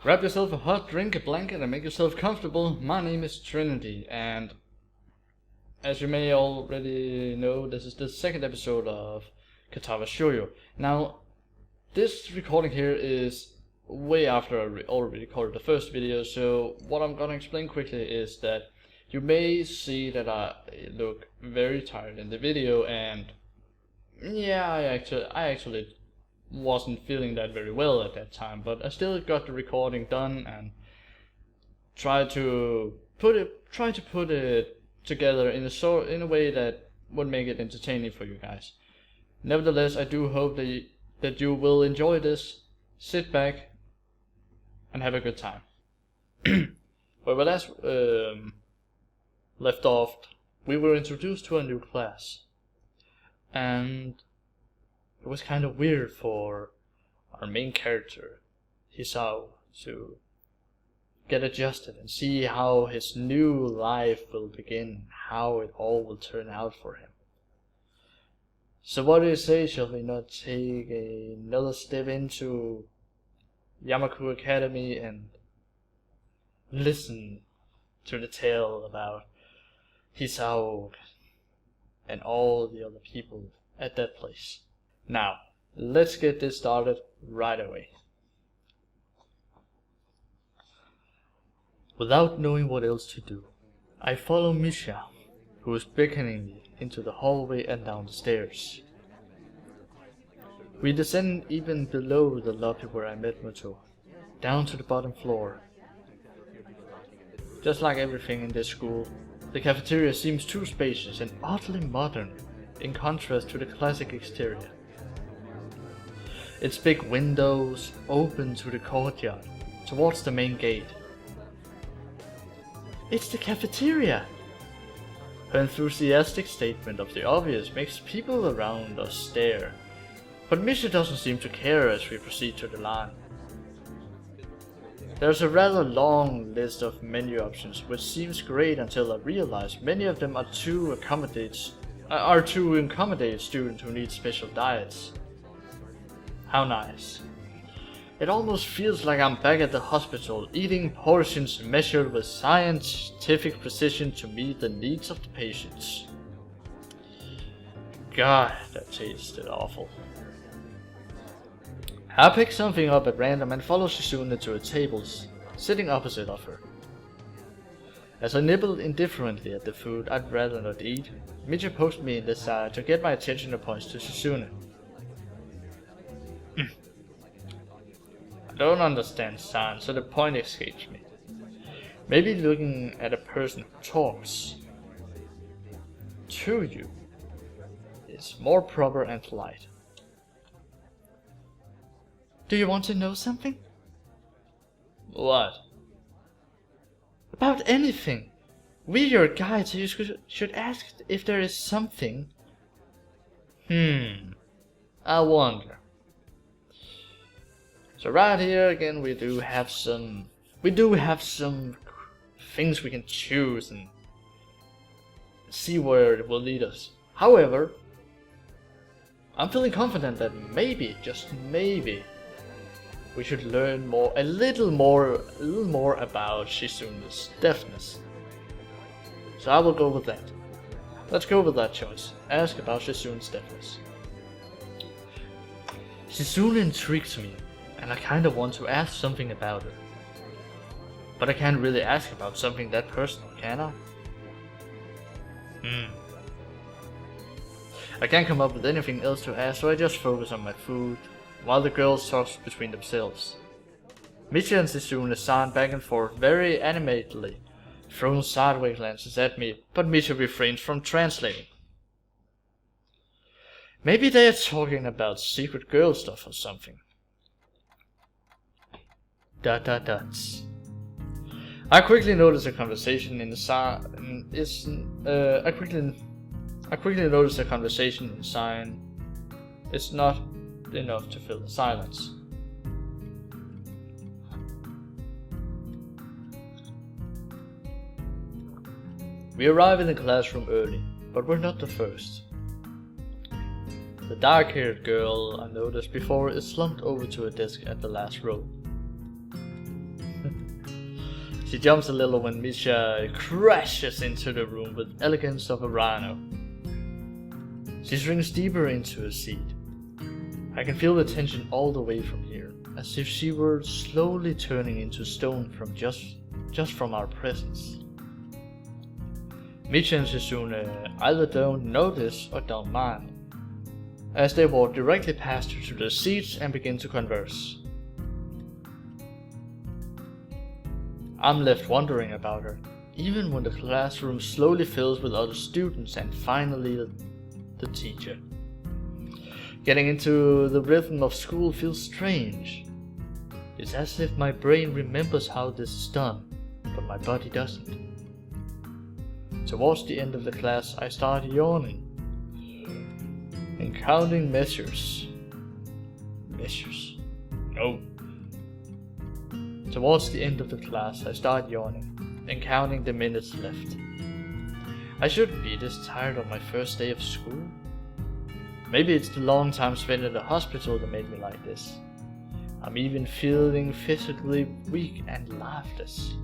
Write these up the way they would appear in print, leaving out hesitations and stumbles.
Grab yourself a hot drink, a blanket, and make yourself comfortable. My name is Trinity, and as you may already know, this is the second episode of Katawa Shoujo. Now, this recording here is way after I already recorded the first video, so what I'm gonna explain quickly is that you may see that I look very tired in the video, and yeah, I actually wasn't feeling that very well at that time, but I still got the recording done and tried to put it together in a way that would make it entertaining for you guys. Nevertheless, I do hope that you will enjoy this. Sit back and have a good time. When we last left off, we were introduced to a new class, and it was kind of weird for our main character, Hisao, to get adjusted and see how his new life will begin, how it all will turn out for him. So what do you say, shall we not take another step into Yamaku Academy and listen to the tale about Hisao and all the other people at that place? Now, let's get this started right away. Without knowing what else to do, I follow Misha, who is beckoning me into the hallway and down the stairs. We descend even below the lobby where I met Muto, down to the bottom floor. Just like everything in this school, the cafeteria seems too spacious and oddly modern in contrast to the classic exterior. Its big windows open to the courtyard, towards the main gate. It's the cafeteria! Her enthusiastic statement of the obvious makes people around us stare, but Misha doesn't seem to care as we proceed to the line. There's a rather long list of menu options, which seems great until I realize many of them are to accommodate students who need special diets. How nice. It almost feels like I'm back at the hospital, eating portions measured with scientific precision to meet the needs of the patients. God, that tasted awful. I pick something up at random and follow Shizune to a table, sitting opposite of her. As I nibble indifferently at the food I'd rather not eat, Micha pokes me in the side to get my attention and points to Shizune. I don't understand signs, so the point escapes me. Maybe looking at a person who talks to you is more proper and polite. Do you want to know something? What? About anything. We're your guides, so you should ask if there is something. I wonder. So right here again we do have some things we can choose and see where it will lead us. However, I'm feeling confident that maybe, just maybe, we should learn a little more about Shizune's deafness. So I will go with that. Let's go with that choice. Ask about Shizune's deafness. Shizune intrigues me, and I kinda want to ask something about her. But I can't really ask about something that personal, can I? I can't come up with anything else to ask, so I just focus on my food, while the girls talk between themselves. Misha and Shizune sign back and forth very animatedly, throwing sideways glances at me, but Misha refrains from translating. Maybe they are talking about secret girl stuff or something. Dots. I quickly notice a conversation in the I quickly notice a conversation in sign. It's not enough to fill the silence. We arrive in the classroom early, but we're not the first. The dark-haired girl I noticed before is slumped over to a desk at the last row. She jumps a little when Misha crashes into the room with elegance of a rhino. She sinks deeper into her seat. I can feel the tension all the way from here, as if she were slowly turning into stone from just from our presence. Misha and Shizune either don't notice or don't mind, as they walk directly past her to their seats and begin to converse. I'm left wondering about her, even when the classroom slowly fills with other students and finally the teacher. Getting into the rhythm of school feels strange. It's as if my brain remembers how this is done, but my body doesn't. Towards the end of the class, I start yawning and counting measures. No. Towards the end of the class, I start yawning and counting the minutes left. I shouldn't be this tired on my first day of school. Maybe it's the long time spent in the hospital that made me like this. I'm even feeling physically weak and lifeless.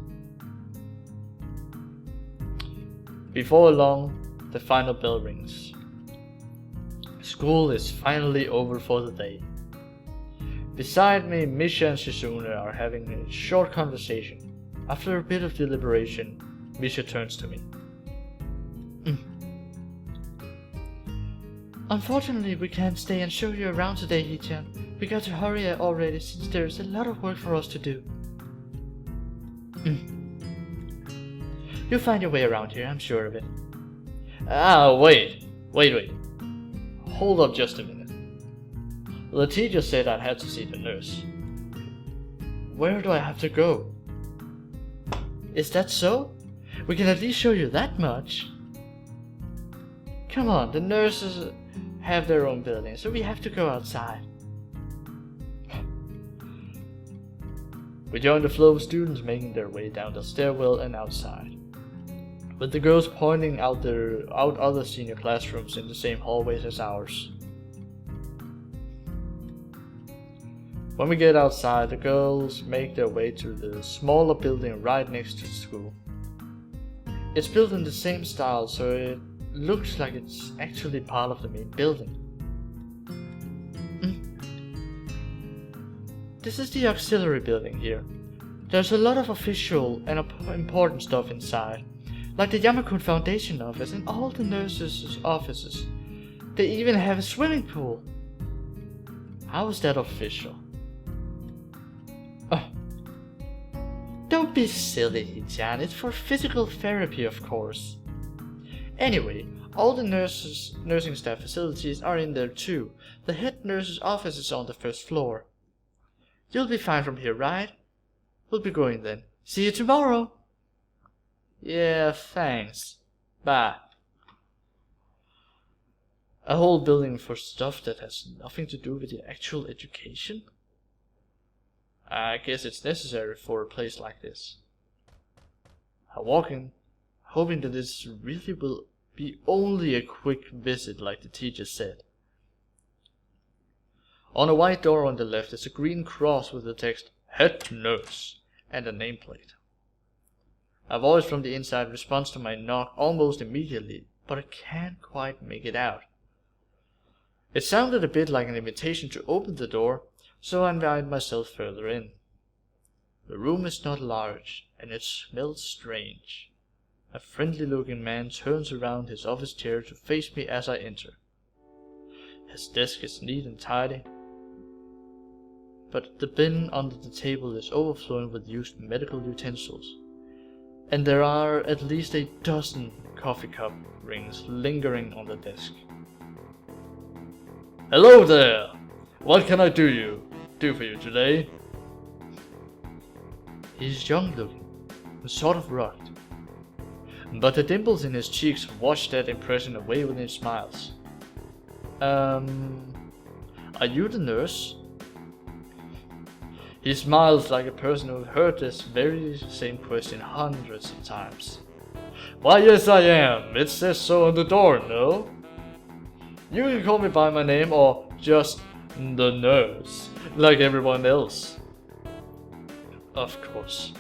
Before long, the final bell rings. School is finally over for the day. Beside me, Misha and Shizune are having a short conversation. After a bit of deliberation, Misha turns to me. Unfortunately, we can't stay and show you around today, Hee-chan. We got to hurry already since there's a lot of work for us to do. You'll find your way around here, I'm sure of it. Wait. Hold up just a minute. The teacher said I had to see the nurse. Where do I have to go? Is that so? We can at least show you that much. Come on, the nurses have their own building, so we have to go outside. We join the flow of students making their way down the stairwell and outside, with the girls pointing out other senior classrooms in the same hallways as ours. When we get outside, the girls make their way to the smaller building right next to the school. It's built in the same style, so it looks like it's actually part of the main building. This is the auxiliary building here. There's a lot of official and important stuff inside, like the Yamakun Foundation office and all the nurses' offices. They even have a swimming pool. How is that official? Don't be silly, Hee-chan. It's for physical therapy, of course. Anyway, all the nursing staff facilities are in there too. The head nurse's office is on the first floor. You'll be fine from here, right? We'll be going then. See you tomorrow. Yeah, thanks. Bye. A whole building for stuff that has nothing to do with the actual education? I guess it's necessary for a place like this. I walk in, hoping that this really will be only a quick visit like the teacher said. On a white door on the left is a green cross with the text Head Nurse and a nameplate. A voice from the inside responds to my knock almost immediately, but I can't quite make it out. It sounded a bit like an invitation to open the door, so I invite myself further in. The room is not large, and it smells strange. A friendly-looking man turns around his office chair to face me as I enter. His desk is neat and tidy, but the bin under the table is overflowing with used medical utensils, and there are at least a dozen coffee cup rings lingering on the desk. Hello there! What can I do for you today? He's young looking, and sort of rugged, but the dimples in his cheeks wash that impression away when he smiles. Are you the nurse? He smiles like a person who heard this very same question hundreds of times. Why, yes I am. It says so on the door, no? You can call me by my name or just the nurse, like everyone else. Of course.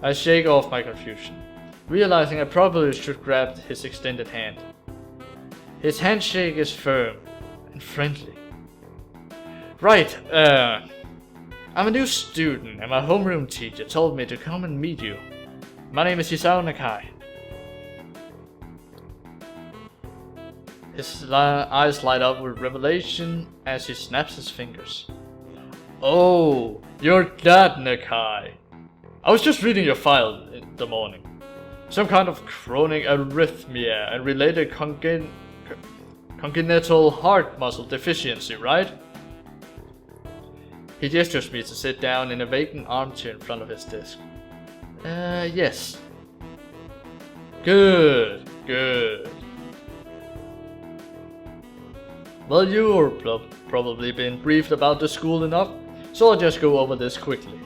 I shake off my confusion, realizing I probably should grab his extended hand. His handshake is firm and friendly. Right, I'm a new student and my homeroom teacher told me to come and meet you. My name is Hisao Nakai. His eyes light up with revelation as he snaps his fingers. Oh, you're that Nakai. I was just reading your file in the morning. Some kind of chronic arrhythmia and related congenital heart muscle deficiency, right? He gestures me to sit down in a vacant armchair in front of his desk. Yes. Good. Well, you've probably been briefed about the school enough, so I'll just go over this quickly.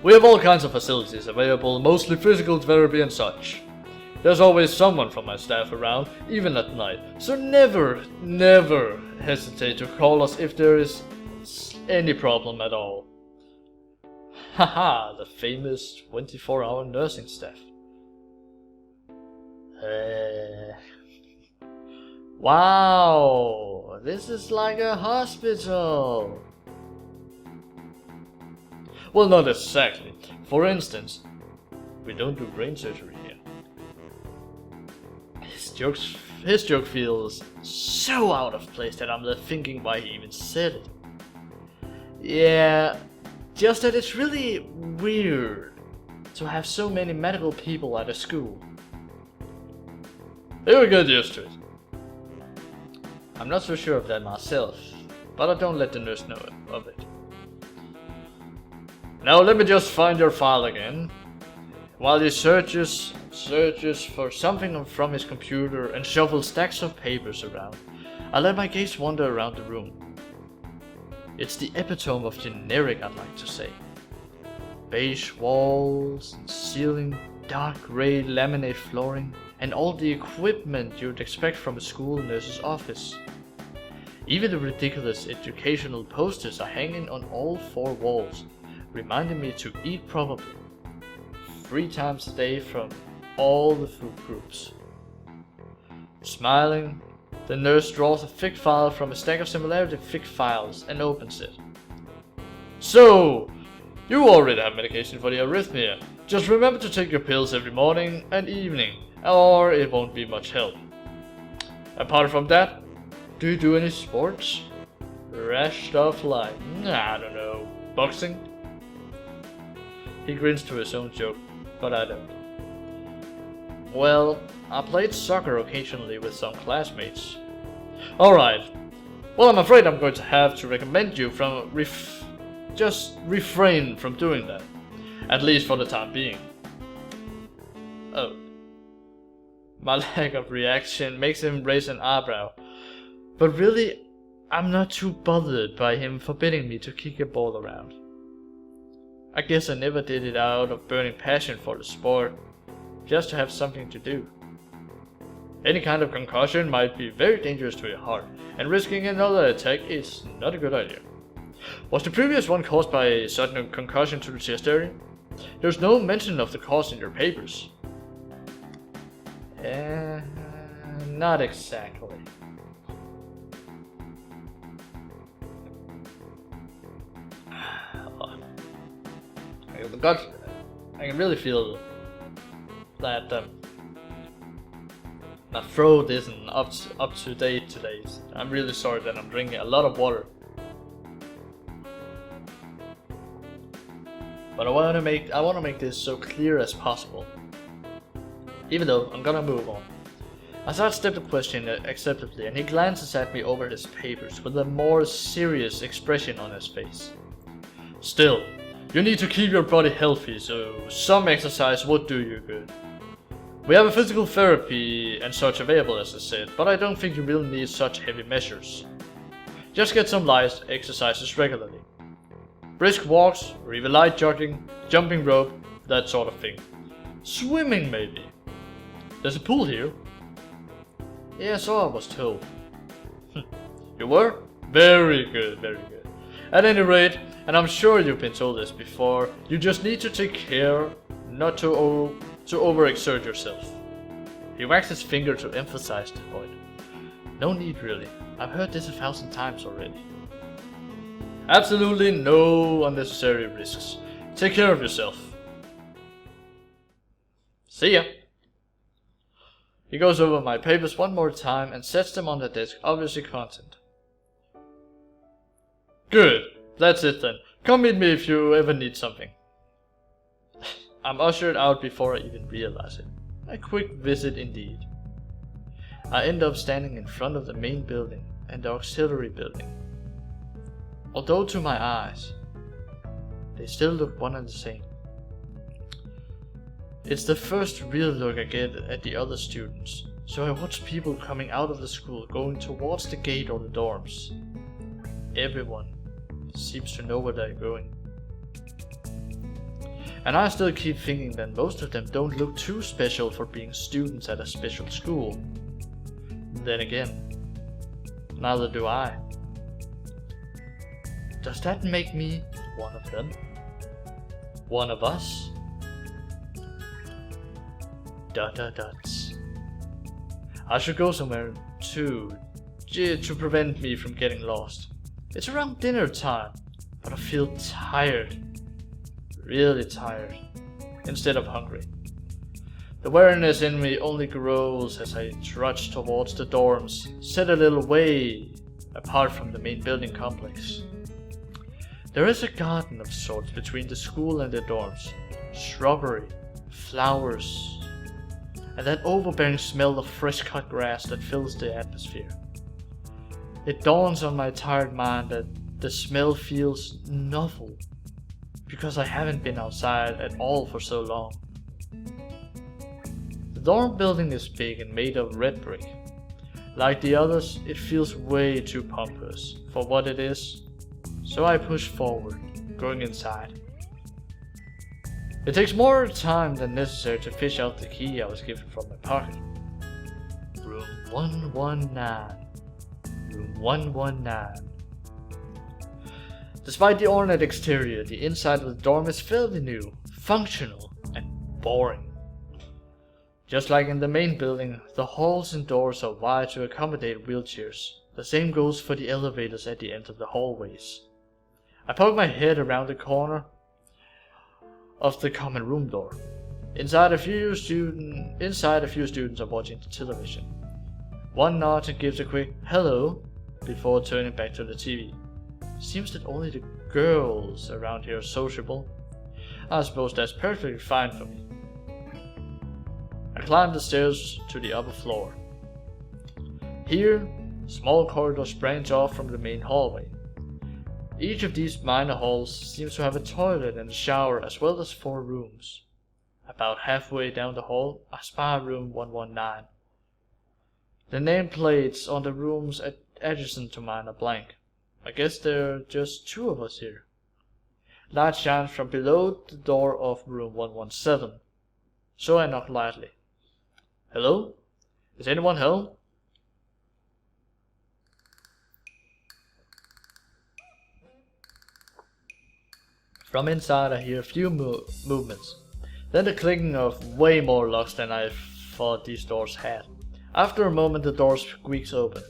We have all kinds of facilities available, mostly physical therapy and such. There's always someone from my staff around, even at night, so never hesitate to call us if there is any problem at all. Haha, the famous 24-hour nursing staff. Wow, this is like a hospital. Well, not exactly. For instance, we don't do brain surgery here. His joke feels so out of place that I'm left thinking why he even said it. Yeah, just that it's really weird to have so many medical people at a school. You'll get used to it. I'm not so sure of that myself, but I don't let the nurse know of it. Now let me just find your file again. While he searches for something from his computer and shuffles stacks of papers around, I let my gaze wander around the room. It's the epitome of generic, I'd like to say. Beige walls and ceiling, dark grey laminate flooring, and all the equipment you'd expect from a school nurse's office. Even the ridiculous educational posters are hanging on all four walls, reminding me to eat properly 3 times a day from all the food groups. Smiling, the nurse draws a thick file from a stack of similarly thick files and opens it. So, you already have medication for the arrhythmia. Just remember to take your pills every morning and evening, or it won't be much help. Apart from that, do you do any sports? Rash stuff like, I don't know, boxing? He grins to his own joke, but I don't. Well, I played soccer occasionally with some classmates. Alright. Well, I'm afraid I'm going to have to recommend you from just refrain from doing that. At least for the time being. Oh. My lack of reaction makes him raise an eyebrow. But really, I'm not too bothered by him forbidding me to kick a ball around. I guess I never did it out of burning passion for the sport, just to have something to do. Any kind of concussion might be very dangerous to your heart, and risking another attack is not a good idea. Was the previous one caused by a sudden concussion to the chest area? There's no mention of the cause in your papers. Not exactly. I can really feel that my throat isn't up to date today. I'm really sorry that I'm drinking a lot of water. But I want to make this so clear as possible. Even though I'm gonna move on. I sidestep the question acceptably, and he glances at me over his papers with a more serious expression on his face. Still, you need to keep your body healthy, so some exercise would do you good. We have a physical therapy and such available, as I said, but I don't think you really need such heavy measures. Just get some light exercises regularly. Brisk walks, or even light jogging, jumping rope, that sort of thing. Swimming maybe. There's a pool here. Yeah, so I was told. You were? Very good, very good. At any rate, and I'm sure you've been told this before, you just need to take care not to overexert yourself. He wagged his finger to emphasize the point. No need really, I've heard this 1,000 times already. Absolutely no unnecessary risks. Take care of yourself. See ya. He goes over my papers one more time and sets them on the desk, obviously content. Good, that's it then. Come meet me if you ever need something. I'm ushered out before I even realize it. A quick visit indeed. I end up standing in front of the main building and the auxiliary building. Although to my eyes, they still look one and the same. It's the first real look I get at the other students, so I watch people coming out of the school going towards the gate or the dorms. Everyone seems to know where they're going. And I still keep thinking that most of them don't look too special for being students at a special school. Then again, neither do I. Does that make me one of them? One of us? Dots. I should go somewhere to prevent me from getting lost. It's around dinner time, but I feel tired. Really tired, instead of hungry. The weariness in me only grows as I trudge towards the dorms, set a little way apart from the main building complex. There is a garden of sorts between the school and the dorms, shrubbery, flowers, and that overbearing smell of fresh cut grass that fills the atmosphere. It dawns on my tired mind that the smell feels novel, because I haven't been outside at all for so long. The dorm building is big and made of red brick. Like the others, it feels way too pompous for what it is, so I push forward, going inside. It takes more time than necessary to fish out the key I was given from my pocket. Room 119. Room 119. Despite the ornate exterior, the inside of the dorm is fairly new, functional, and boring. Just like in the main building, the halls and doors are wide to accommodate wheelchairs. The same goes for the elevators at the end of the hallways. I poke my head around the corner of the common room door. Inside a few students are watching the television. One nods and gives a quick hello before turning back to the TV. Seems that only the girls around here are sociable. I suppose that's perfectly fine for me. I climb the stairs to the upper floor. Here, small corridors branch off from the main hallway. Each of these minor halls seems to have a toilet and a shower as well as 4 rooms. About halfway down the hall, I spy room 119. The nameplates on the rooms adjacent to mine are blank. I guess there are just 2 of us here. Light shines from below the door of room 117, so I knock lightly. Hello? Is anyone home? From inside I hear a few movements, then the clicking of way more locks than I thought these doors had. After a moment the door squeaks open.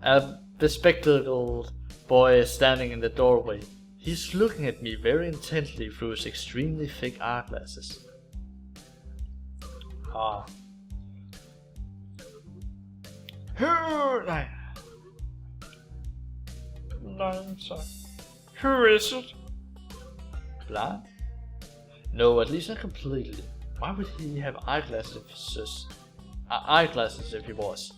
A bespectacled boy is standing in the doorway. He's looking at me very intently through his extremely thick eyeglasses. Who is it? Blind? No, at least not completely. Why would he have eyeglasses if he was?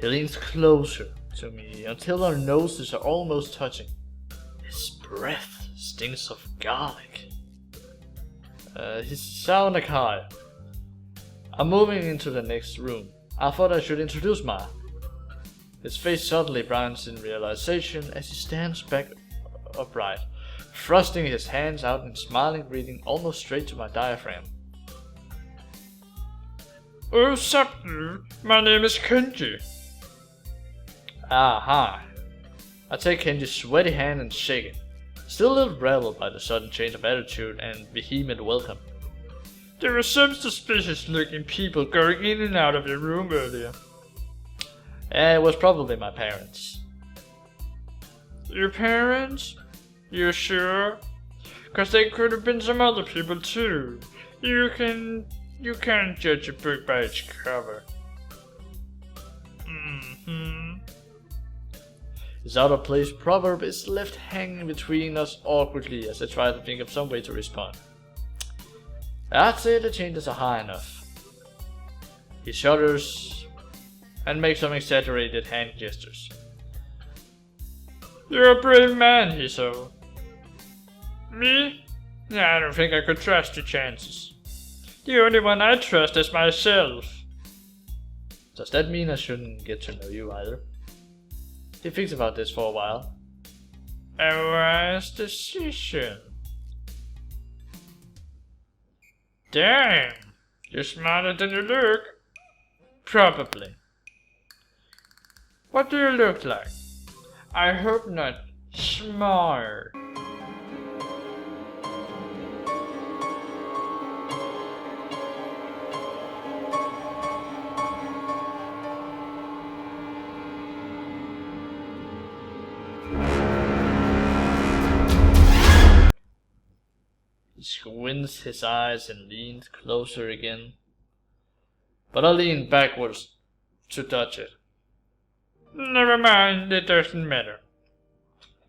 He leans closer to me until our noses are almost touching. His breath stinks of garlic. Hisao Nakai. I'm moving into the next room. I thought I should introduce Ma. His face suddenly brightens in realization as he stands back upright, thrusting his hands out and smiling, breathing almost straight to my diaphragm. Oh, sup, my name is Kenji. Aha. I take Kenji's sweaty hand and shake it, still a little rattled by the sudden change of attitude and vehement welcome. There were some suspicious looking people going in and out of your room earlier. It was probably my parents. Your parents? You sure? 'Cause they could have been some other people too. You can't judge a book by its cover. His out-of-place proverb is left hanging between us awkwardly as I try to think of some way to respond. I'd say the chances are high enough. He shudders and makes some exaggerated hand gestures. You're a brave man, Hisao. Me? I don't think I could trust your chances. The only one I trust is myself. Does that mean I shouldn't get to know you either? He thinks about this for a while. A wise decision. Damn, you're smarter than you look. Probably. What do you look like? I hope not smart. He squints his eyes and leans closer again. But I lean backwards to touch it. Never mind, it doesn't matter.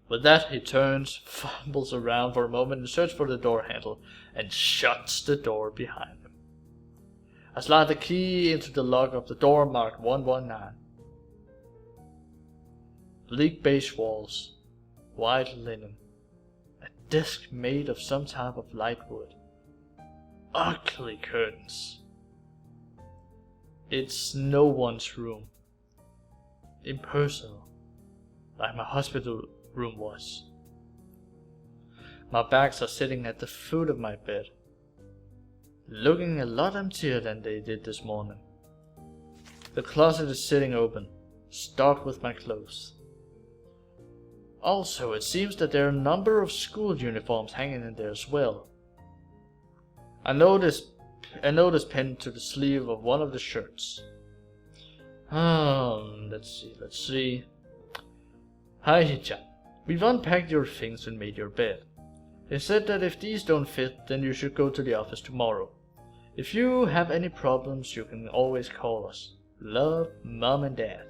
With that, he turns, fumbles around for a moment in search for the door handle, and shuts the door behind him. I slide the key into the lock of the door marked 119. Bleak beige walls, white linen, a desk made of some type of light wood, ugly curtains. It's no one's room. Impersonal, like my hospital room was. My bags are sitting at the foot of my bed, looking a lot emptier than they did this morning. The closet is sitting open, stocked with my clothes. Also, it seems that there are a number of school uniforms hanging in there as well. I noticed pinned to the sleeve of one of the shirts. Let's see. Hi, Hichan. We've unpacked your things and made your bed. They said that if these don't fit, then you should go to the office tomorrow. If you have any problems, you can always call us. Love, Mom and Dad.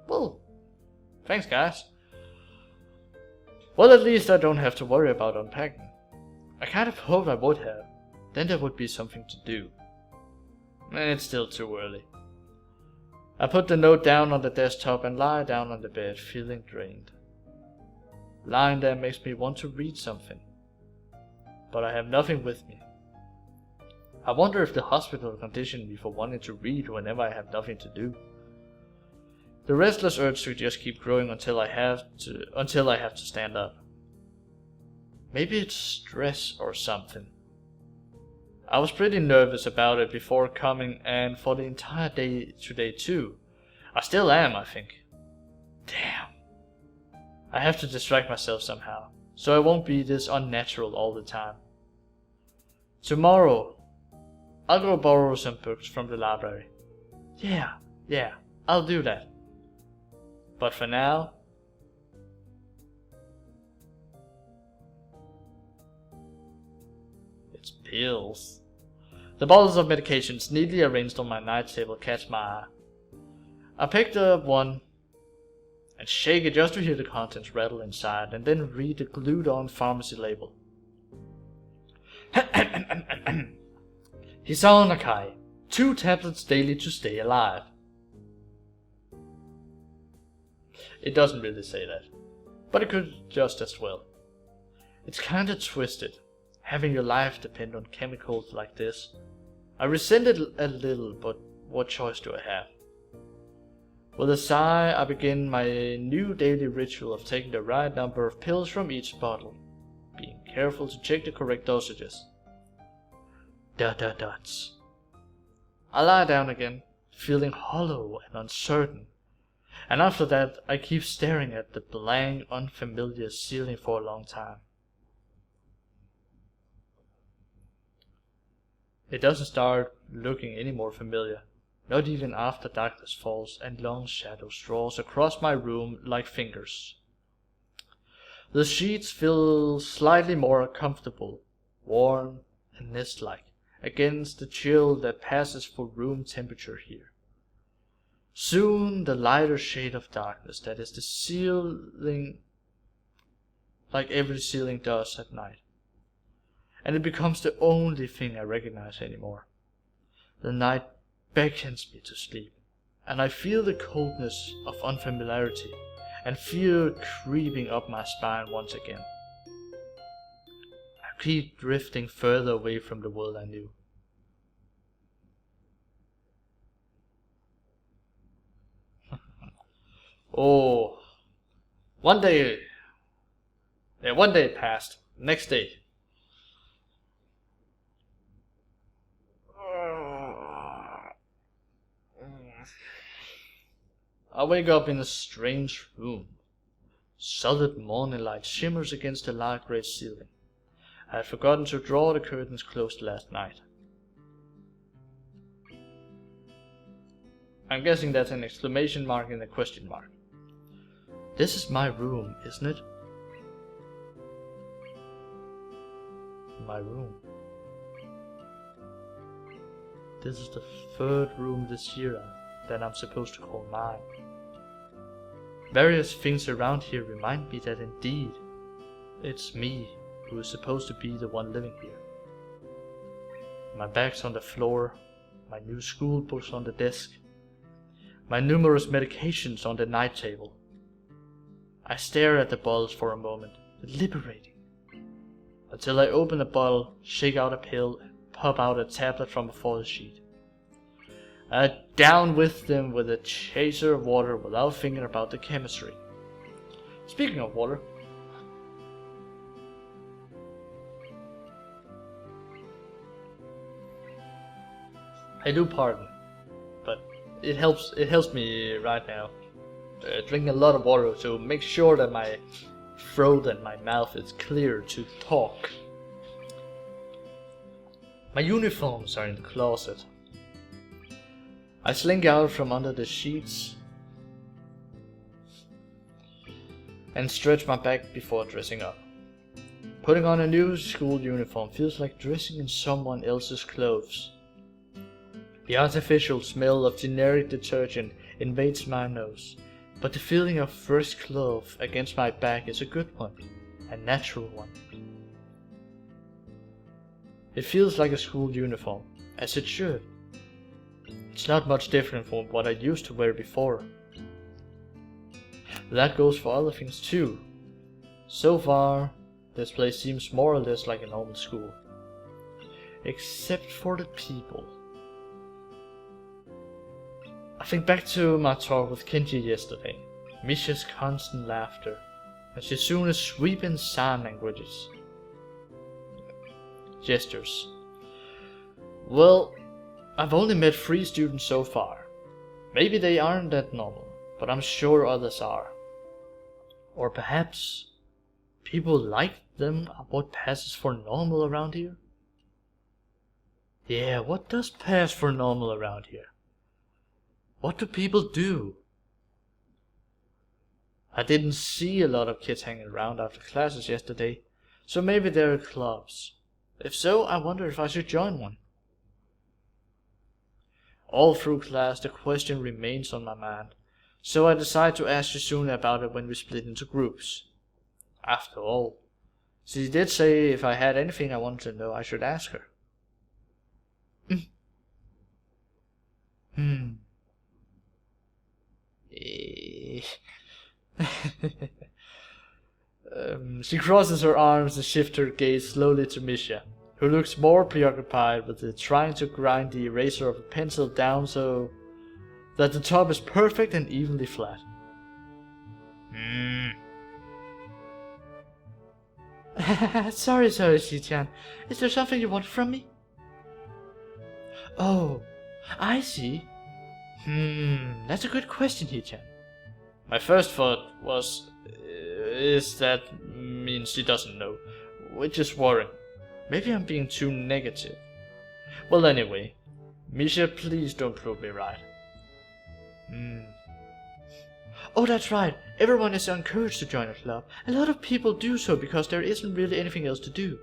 Well, thanks, guys. Well, at least I don't have to worry about unpacking. I kind of hoped I would have. Then there would be something to do. It's still too early. I put the note down on the desktop and lie down on the bed, feeling drained. Lying there makes me want to read something. But I have nothing with me. I wonder if the hospital conditioned me for wanting to read whenever I have nothing to do. The restless urge to just keep growing until I have to stand up. Maybe it's stress or something. I was pretty nervous about it before coming, and for the entire day today too. I still am, I think. Damn. I have to distract myself somehow, so I won't be this unnatural all the time. Tomorrow, I'll go borrow some books from the library. Yeah, I'll do that. But for now, it's pills. The bottles of medications neatly arranged on my night table catch my eye. I picked up one and shake it just to hear the contents rattle inside, and then read the glued-on pharmacy label. Hisao Nakai, 2 tablets daily to stay alive. It doesn't really say that, but it could just as well. It's kinda twisted, having your life depend on chemicals like this. I resent it a little, but what choice do I have? With a sigh, I begin my new daily ritual of taking the right number of pills from each bottle, being careful to check the correct dosages. Dots. I lie down again, feeling hollow and uncertain, and after that I keep staring at the blank, unfamiliar ceiling for a long time. It doesn't start looking any more familiar, not even after darkness falls and long shadows draws across my room like fingers. The sheets feel slightly more comfortable, warm and nest-like, against the chill that passes for room temperature here. Soon the lighter shade of darkness that is the ceiling, like every ceiling does at night, and it becomes the only thing I recognize anymore. The night beckons me to sleep, and I feel the coldness of unfamiliarity and fear creeping up my spine once again. I keep drifting further away from the world I knew. Oh, one day passed. Next day. I wake up in a strange room. Solid morning light shimmers against the light gray ceiling. I had forgotten to draw the curtains closed last night. I'm guessing that's an exclamation mark and a question mark. This is my room, isn't it? My room. This is the third room this year that I'm supposed to call mine. Various things around here remind me that indeed, it's me who is supposed to be the one living here. My bag's on the floor, my new school books on the desk, my numerous medications on the night table. I stare at the bottles for a moment, deliberating, until I open a bottle, shake out a pill, and pop out a tablet from a foil sheet. I down with them with a chaser of water without thinking about the chemistry. Speaking of water, I do pardon, but it helps me right now. Drinking a lot of water to make sure that my throat and my mouth is clear to talk. My uniforms are in the closet. I slink out from under the sheets and stretch my back before dressing up. Putting on a new school uniform feels like dressing in someone else's clothes. The artificial smell of generic detergent invades my nose, but the feeling of fresh cloth against my back is a good one, a natural one. It feels like a school uniform, as it should. It's not much different from what I used to wear before. That goes for other things too. So far, this place seems more or less like a normal school. Except for the people. I think back to my talk with Kenji yesterday. Misha's constant laughter, and Shizuna's sweeping sign languages. Gestures. Well, I've only met 3 students so far. Maybe they aren't that normal, but I'm sure others are. Or perhaps people like them are what passes for normal around here? Yeah, what does pass for normal around here? What do people do? I didn't see a lot of kids hanging around after classes yesterday, so maybe there are clubs. If so, I wonder if I should join one. All through class the question remains on my mind, so I decide to ask Shizuna about it when we split into groups. After all, she did say if I had anything I wanted to know I should ask her. She crosses her arms and shifts her gaze slowly to Misha, who looks more preoccupied with trying to grind the eraser of a pencil down so that the top is perfect and evenly flat. Sorry, Shi-chan. Is there something you want from me? Oh, I see. That's a good question, Hee-chan. My first thought was, is that means she doesn't know, which is worrying. Maybe I'm being too negative. Well, anyway, Misha, please don't prove me right. Oh, that's right. Everyone is encouraged to join a club. A lot of people do so because there isn't really anything else to do.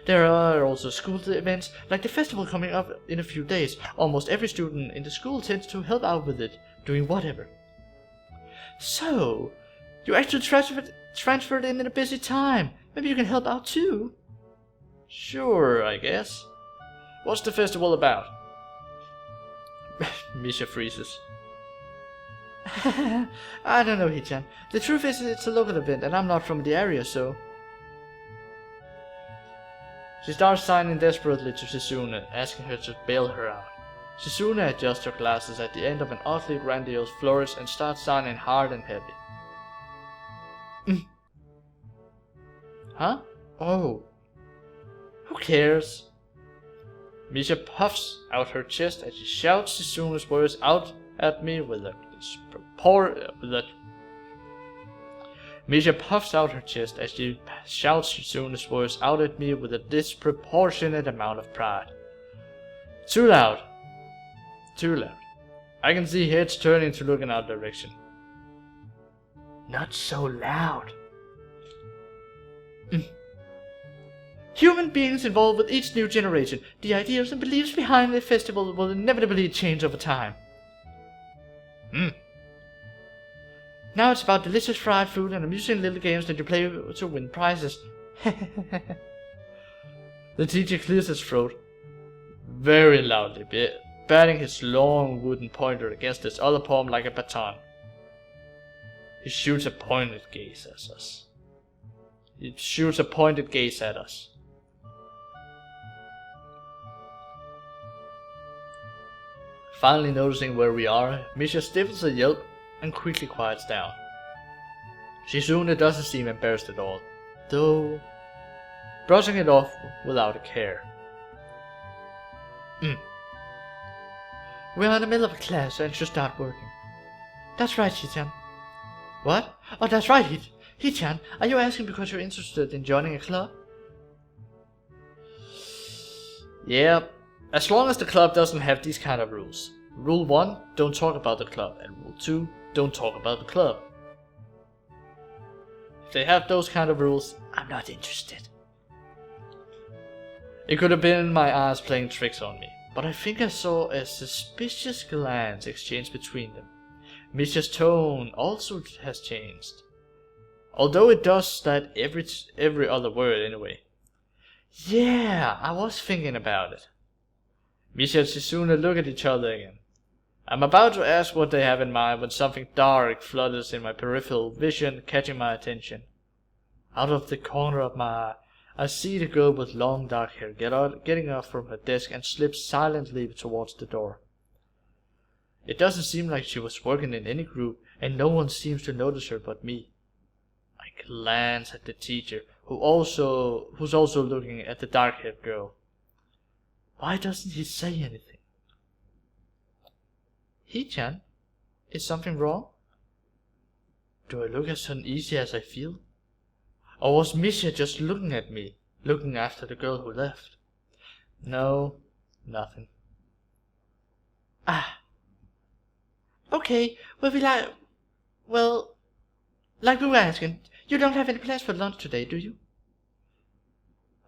There are also school events, like the festival coming up in a few days. Almost every student in the school tends to help out with it, doing whatever. So, you actually transferred in a busy time. Maybe you can help out too? Sure, I guess. What's the festival about? Misha freezes. I don't know, Hee-chan. The truth is, it's a local event and I'm not from the area, so... She starts signing desperately to Shizune, asking her to bail her out. Shizune adjusts her glasses at the end of an oddly grandiose flourish and starts signing hard and heavy. Huh? Oh. Who cares? Misha puffs out her chest as she shouts Shizune's words out at me with a Misha puffs out her chest as she shouts Shizune's words out at me with a disproportionate amount of pride. Too loud. Too loud. I can see heads turning to look in our direction. Not so loud. Human beings evolve with each new generation. The ideas and beliefs behind the festival will inevitably change over time. Now it's about delicious fried food and amusing little games that you play to win prizes. The teacher clears his throat very loudly, batting his long wooden pointer against his other palm like a baton. He shoots a pointed gaze at us. Finally noticing where we are, Misha stifles a yelp and quickly quiets down. Shizune doesn't seem embarrassed at all, though brushing it off without a care. We're in the middle of a class and should start working. That's right, Hee-chan. What? Oh, that's right, Hee-chan. Are you asking because you're interested in joining a club? Yeah, as long as the club doesn't have these kind of rules. Rule 1, don't talk about the club, and Rule 2, don't talk about the club. If they have those kind of rules, I'm not interested. It could have been my eyes playing tricks on me, but I think I saw a suspicious glance exchanged between them. Misha's tone also has changed. Although it does that every other word anyway. Yeah, I was thinking about it. Misha and Shizune look at each other again. I'm about to ask what they have in mind when something dark flutters in my peripheral vision, catching my attention. Out of the corner of my eye, I see the girl with long dark hair getting up from her desk and slip silently towards the door. It doesn't seem like she was working in any group, and no one seems to notice her but me. I glance at the teacher, who's also looking at the dark-haired girl. Why doesn't he say anything? Hee-chan, is something wrong? Do I look as uneasy as I feel? Or was Misha just looking at me, looking after the girl who left? No, nothing. Okay, like we were asking, you don't have any plans for lunch today, do you?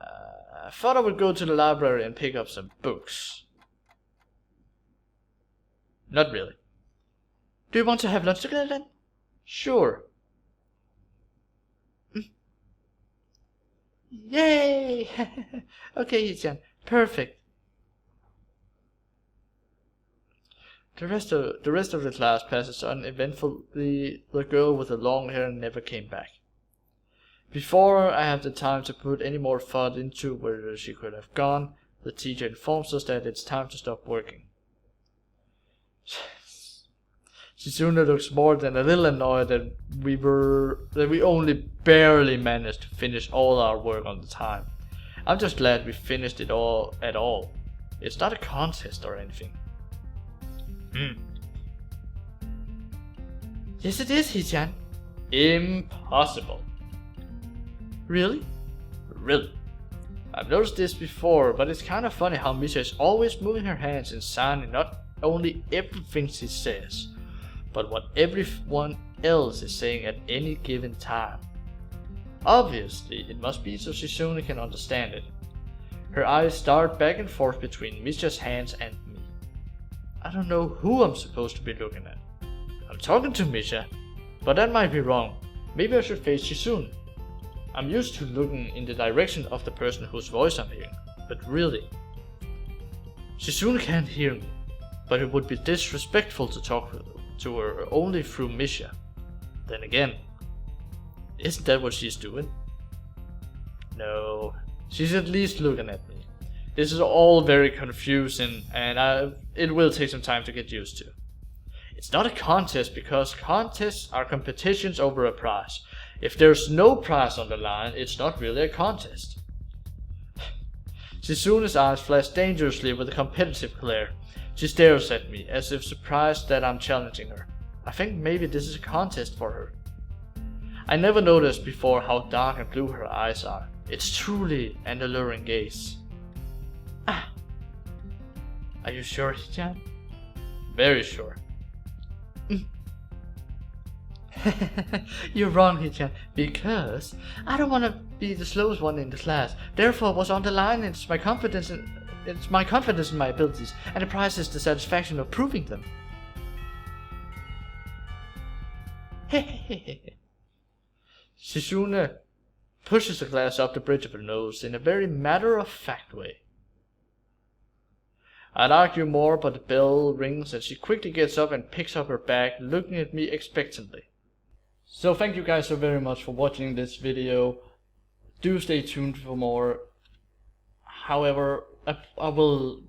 I thought I would go to the library and pick up some books. Not really. Do you want to have lunch together then? Sure. Yay! Okay, Hee-chan, perfect. The rest of the class passes uneventfully. The girl with the long hair never came back. Before I have the time to put any more thought into where she could have gone, the teacher informs us that it's time to stop working. Shizune looks more than a little annoyed that we only barely managed to finish all our work on the time. I'm just glad we finished it all at all. It's not a contest or anything. Yes it is, Hichan. Impossible. Really? Really. I've noticed this before, but it's kind of funny how Misha is always moving her hands and signing not only everything she says, but what everyone else is saying at any given time. Obviously, it must be so Shizune can understand it. Her eyes dart back and forth between Misha's hands and me. I don't know who I'm supposed to be looking at. I'm talking to Misha, but that might be wrong. Maybe I should face Shizune. I'm used to looking in the direction of the person whose voice I'm hearing, but really, Shizune can't hear me, but it would be disrespectful to talk to her only through Misha. Then again, isn't that what she's doing? No, she's at least looking at me. This is all very confusing, and it will take some time to get used to. It's not a contest because contests are competitions over a prize. If there's no prize on the line, it's not really a contest. Shizune's eyes flash dangerously with a competitive glare. She stares at me, as if surprised that I'm challenging her. I think maybe this is a contest for her. I never noticed before how dark and blue her eyes are. It's truly an alluring gaze. Ah! Are you sure, Hichan? Very sure. You're wrong, Hichan, because I don't want to be the slowest one in the class. Therefore, what's on the line is my confidence in my abilities, and the prize is the satisfaction of proving them. Shizune pushes the glass up the bridge of her nose in a very matter-of-fact way. I'd argue more, but the bell rings and she quickly gets up and picks up her bag, looking at me expectantly. So thank you guys so very much for watching this video. Do stay tuned for more. However, I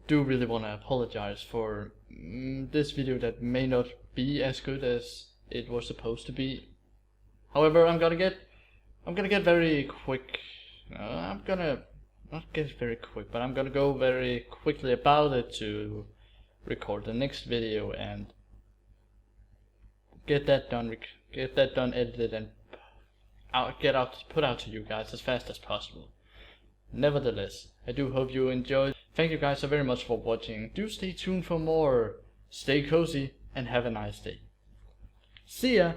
do really want to apologize for this video that may not be as good as it was supposed to be. However, I'm gonna get very quick. I'm gonna not get very quick, but I'm gonna go very quickly about it to record the next video and get that done, edited, and put out to you guys as fast as possible. Nevertheless, I do hope you enjoyed. Thank you guys so very much for watching. Do stay tuned for more. Stay cozy and have a nice day. See ya!